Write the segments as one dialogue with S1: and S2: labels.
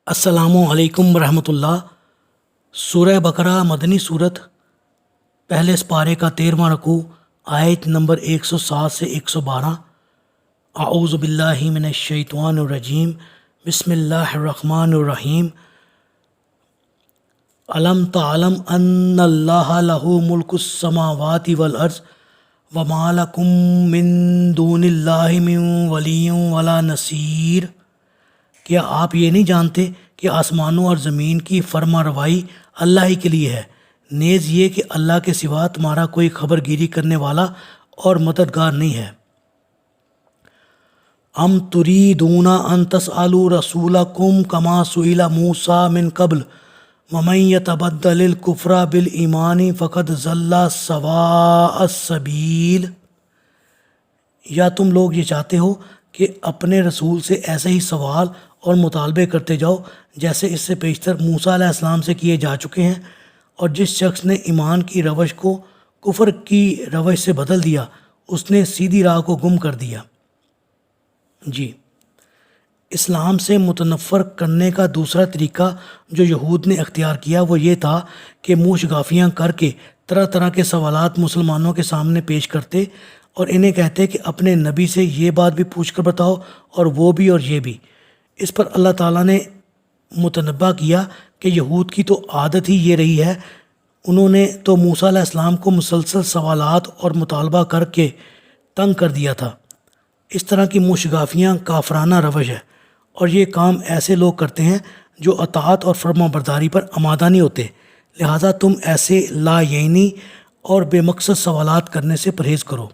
S1: السلام علیکم ورحمۃ اللہ۔ سورہ بقرہ مدنی صورت، پہلے سپارے کا 13واں رکوع، آیت نمبر 107 سے 112۔ اعوذ باللہ من الشیطان الرجیم، بسم اللہ الرحمن الرحیم۔ علم تعلم ان اللہ لہ ملک السماوات والارض وما لکم من دون اللہ من ولی ولا نصیر۔ کیا آپ یہ نہیں جانتے کہ آسمانوں اور زمین کی فرما روائی اللہ ہی کے لیے ہے، نیز یہ کہ اللہ کے سوا تمہارا کوئی خبر گیری کرنے والا اور مددگار نہیں ہے۔ ام تریدون ان تسألوا رسولکم کما سئل موسیٰ من قبل ومن یتبدل الکفر بالایمان فقد ضل سواء السبیل۔ یا تم لوگ یہ چاہتے ہو کہ اپنے رسول سے ایسے ہی سوال اور مطالبے کرتے جاؤ جیسے اس سے پیشتر موسیٰ علیہ السلام سے کیے جا چکے ہیں، اور جس شخص نے ایمان کی روش کو کفر کی روش سے بدل دیا اس نے سیدھی راہ کو گم کر دیا۔ جی، اسلام سے متنفر کرنے کا دوسرا طریقہ جو یہود نے اختیار کیا وہ یہ تھا کہ منہ شگافیاں کر کے طرح طرح کے سوالات مسلمانوں کے سامنے پیش کرتے اور انہیں کہتے کہ اپنے نبی سے یہ بات بھی پوچھ کر بتاؤ اور وہ بھی اور یہ بھی۔ اس پر اللہ تعالیٰ نے متنبہ کیا کہ یہود کی تو عادت ہی یہ رہی ہے، انہوں نے تو موسیٰ علیہ السلام کو مسلسل سوالات اور مطالبہ کر کے تنگ کر دیا تھا۔ اس طرح کی منہ شگافیاں کافرانہ روش ہے، اور یہ کام ایسے لوگ کرتے ہیں جو اطاعت اور فرما برداری پر آمادہ نہیں ہوتے، لہٰذا تم ایسے لا یعنی اور بے مقصد سوالات کرنے سے پرہیز کرو۔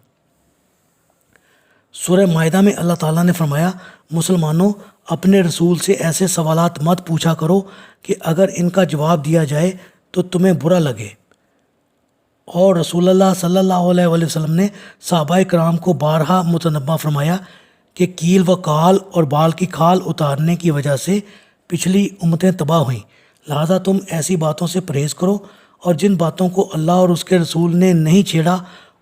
S1: سورہ مائدہ میں اللہ تعالیٰ نے فرمایا، مسلمانوں اپنے رسول سے ایسے سوالات مت پوچھا کرو کہ اگر ان کا جواب دیا جائے تو تمہیں برا لگے۔ اور رسول اللہ صلی اللہ علیہ وآلہ وسلم نے صحابہ کرام کو بارہا متنبہ فرمایا کہ کیل و کال اور بال کی کھال اتارنے کی وجہ سے پچھلی امتیں تباہ ہوئیں، لہذا تم ایسی باتوں سے پرہیز کرو، اور جن باتوں کو اللہ اور اس کے رسول نے نہیں چھیڑا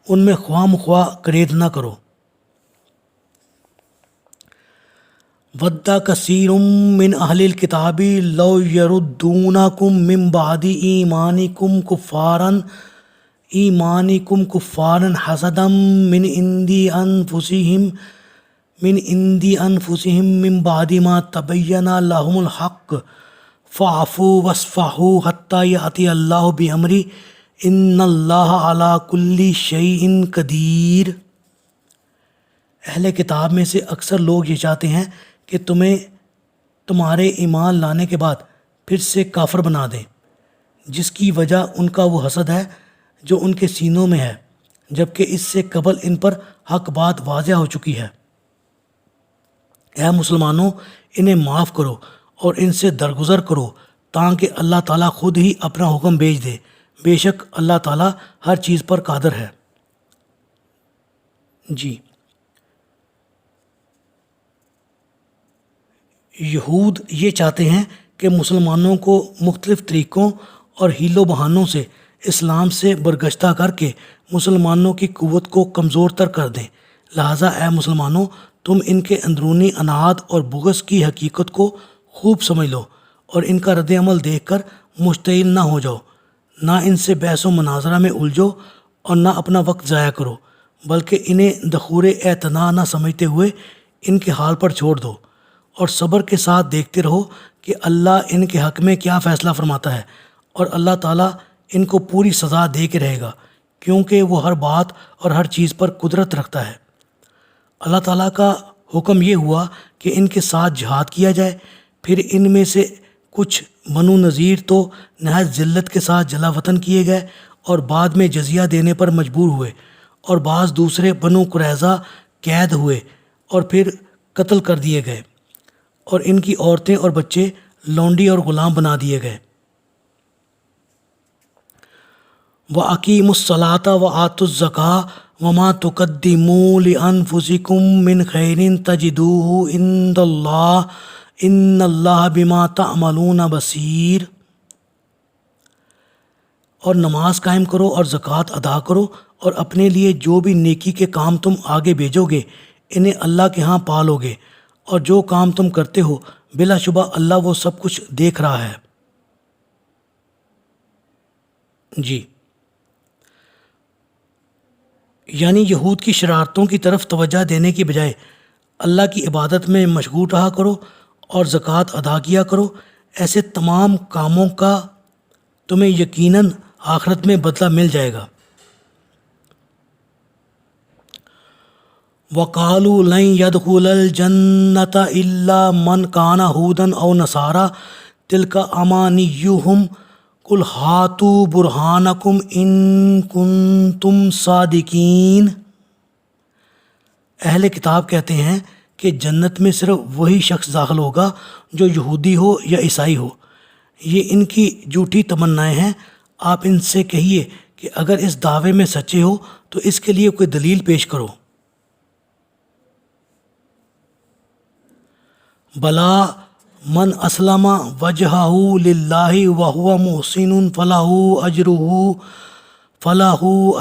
S1: ان میں خواہ مخواہ کرید نہ کرو۔ وَدَّ كَثِيرٌ مِّنْ أَهْلِ الْكِتَابِ لَوْ يَرُدُّونَكُم مِّن بَعْدِ إِيمَانِكُمْ كُفَّارًا حَسَدًا مِّنْ عِندِ أَنفُسِهِم مِّن بَعْدِ مَا تَبَيَّنَ لَهُمُ الْحَقُّ فَاعْفُوا وَاصْفَحُوا حَتَّى يَأْتِيَ اللَّهُ بِأَمْرِهِ إِنَّ اللَّهَ عَلَى كُلِّ شَيْءٍ قَدِيرٌ۔ اہل کتاب میں سے اکثر لوگ یہ چاہتے ہیں کہ تمہیں تمہارے ایمان لانے کے بعد پھر سے کافر بنا دیں، جس کی وجہ ان کا وہ حسد ہے جو ان کے سینوں میں ہے، جبکہ اس سے قبل ان پر حق بات واضح ہو چکی ہے۔ اے مسلمانوں، انہیں معاف کرو اور ان سے درگزر کرو تاکہ اللہ تعالیٰ خود ہی اپنا حکم بھیج دے، بے شک اللہ تعالیٰ ہر چیز پر قادر ہے۔ جی، یہود یہ چاہتے ہیں کہ مسلمانوں کو مختلف طریقوں اور حیل و بہانوں سے اسلام سے برگشتہ کر کے مسلمانوں کی قوت کو کمزور تر کر دیں، لہٰذا اے مسلمانوں تم ان کے اندرونی اناعت اور بغض کی حقیقت کو خوب سمجھ لو اور ان کا رد عمل دیکھ کر مشتعل نہ ہو جاؤ، نہ ان سے بحث و مناظرہ میں الجھو اور نہ اپنا وقت ضائع کرو، بلکہ انہیں دخور اعتنا نہ سمجھتے ہوئے ان کے حال پر چھوڑ دو اور صبر کے ساتھ دیکھتے رہو کہ اللہ ان کے حق میں کیا فیصلہ فرماتا ہے، اور اللہ تعالیٰ ان کو پوری سزا دے کے رہے گا، کیونکہ وہ ہر بات اور ہر چیز پر قدرت رکھتا ہے۔ اللہ تعالیٰ کا حکم یہ ہوا کہ ان کے ساتھ جہاد کیا جائے، پھر ان میں سے کچھ بنو نذیر تو نہایت ذلت کے ساتھ جلا وطن کیے گئے اور بعد میں جزیہ دینے پر مجبور ہوئے، اور بعض دوسرے بنو قریظہ قید ہوئے اور پھر قتل کر دیے گئے، اور ان کی عورتیں اور بچے لونڈی اور غلام بنا دیے گئے۔ وَأَقِیمُوا الصَّلَاةَ وَآتُوا الزَّکَاةَ وَمَا تُقَدِّمُوا لِأَنفُسِکُم مِّن خَیْرٍ تَجِدُوهُ عِندَ اللَّهِ إِنَّ اللَّهَ بِمَا تَعْمَلُونَ بَصِیرٌ۔ اور نماز قائم کرو اور زکوٰۃ ادا کرو، اور اپنے لیے جو بھی نیکی کے کام تم آگے بھیجو گے انہیں اللہ کے ہاں پالو گے، اور جو کام تم کرتے ہو بلا شبہ اللہ وہ سب کچھ دیکھ رہا ہے۔ جی، یعنی یہود کی شرارتوں کی طرف توجہ دینے کی بجائے اللہ کی عبادت میں مشغول رہا کرو اور زکوٰۃ ادا کیا کرو۔ ایسے تمام کاموں کا تمہیں یقیناً آخرت میں بدلہ مل جائے گا۔ وَقَالُوا لَن يَدْخُلَ الْجَنَّةَ إِلَّا مَنْ كَانَ هُودًا أَوْ نَصَارَىٰ تِلْكَ أَمَانِيُّهُمْ قُلْ هَاتُوا بُرْهَانَكُمْ إِن كُنتُمْ صَادِقِينَ۔ اہل کتاب کہتے ہیں کہ جنت میں صرف وہی شخص داخل ہوگا جو یہودی ہو یا عیسائی ہو۔ یہ ان کی جھوٹی تمنائیں ہیں۔ آپ ان سے کہیے کہ اگر اس دعوے میں سچے ہو تو اس کے لیے کوئی دلیل پیش کرو۔ بلا من اسلم وجہہ للہ وہو محسن فلہ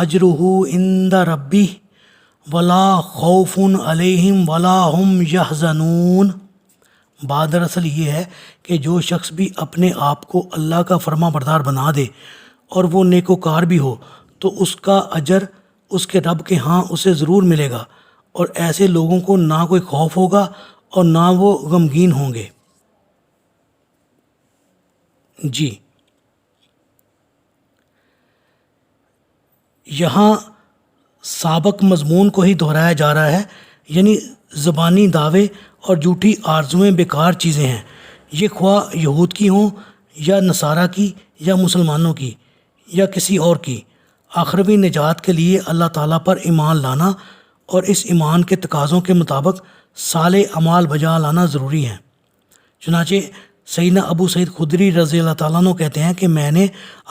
S1: اجرہ عند ربہ ولا خوف علیہم ولا ہم یحزنون۔ بات دراصل یہ ہے کہ جو شخص بھی اپنے آپ کو اللہ کا فرما بردار بنا دے اور وہ نیکوکار بھی ہو تو اس کا اجر اس کے رب کے ہاں اسے ضرور ملے گا، اور ایسے لوگوں کو نہ کوئی خوف ہوگا اور نہ وہ غمگین ہوں گے۔ جی، یہاں سابق مضمون کو ہی دہرایا جا رہا ہے، یعنی زبانی دعوے اور جھوٹی آرزوئیں بیکار چیزیں ہیں، یہ خواہ یہود کی ہوں یا نصارہ کی یا مسلمانوں کی یا کسی اور کی۔ آخروی نجات کے لیے اللہ تعالیٰ پر ایمان لانا اور اس ایمان کے تقاضوں کے مطابق صالح اعمال بجا لانا ضروری ہے۔ چنانچہ سیدنا ابو سعید خدری رضی اللہ تعالیٰ عنہ کہتے ہیں کہ میں نے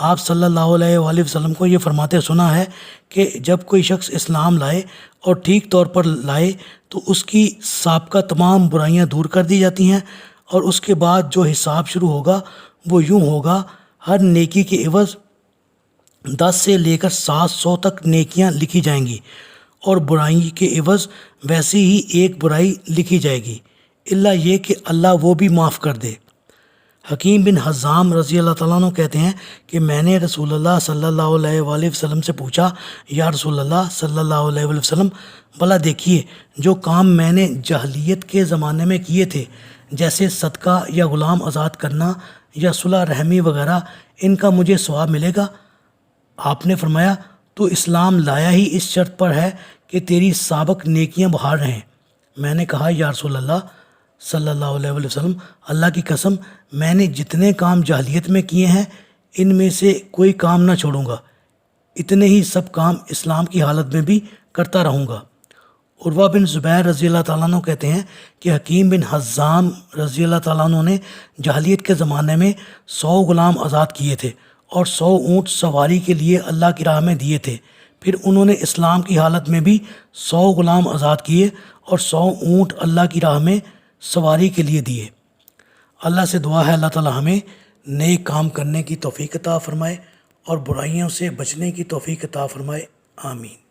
S1: آپ صلی اللہ علیہ وآلہ وسلم کو یہ فرماتے سنا ہے کہ جب کوئی شخص اسلام لائے اور ٹھیک طور پر لائے تو اس کی سابقہ تمام برائیاں دور کر دی جاتی ہیں، اور اس کے بعد جو حساب شروع ہوگا وہ یوں ہوگا: ہر نیکی کے عوض 10 سے لے کر 700 تک نیکیاں لکھی جائیں گی، اور برائی کے عوض ویسی ہی ایک برائی لکھی جائے گی، الا یہ کہ اللہ وہ بھی معاف کر دے۔ حکیم بن حزام رضی اللہ تعالیٰ عنہ کہتے ہیں کہ میں نے رسول اللہ صلی اللہ علیہ وآلہ وسلم سے پوچھا، یا رسول اللہ صلی اللہ علیہ وآلہ وسلم، بھلا دیکھیے جو کام میں نے جاہلیت کے زمانے میں کیے تھے جیسے صدقہ یا غلام آزاد کرنا یا صلح رحمی وغیرہ، ان کا مجھے ثواب ملے گا؟ آپ نے فرمایا تو اسلام لایا ہی اس شرط پر ہے کہ تیری سابق نیکیاں بحال رہیں۔ میں نے کہا، یا رسول اللہ صلی اللہ علیہ وآلہ وسلم، اللہ کی قسم میں نے جتنے کام جاہلیت میں کیے ہیں ان میں سے کوئی کام نہ چھوڑوں گا، اتنے ہی سب کام اسلام کی حالت میں بھی کرتا رہوں گا۔ عروہ بن زبیر رضی اللہ تعالیٰ عنہ کہتے ہیں کہ حکیم بن حزام رضی اللہ تعالیٰ عنہ نے جاہلیت کے زمانے میں 100 غلام آزاد کیے تھے اور 100 اونٹ سواری کے لیے اللہ کی راہ میں دیے تھے۔ پھر انہوں نے اسلام کی حالت میں بھی 100 غلام آزاد کیے اور 100 اونٹ اللہ کی راہ میں سواری کے لیے دیے۔ اللہ سے دعا ہے اللہ تعالی ہمیں نیک کام کرنے کی توفیق عطا فرمائے اور برائیوں سے بچنے کی توفیق عطا فرمائے۔ آمین۔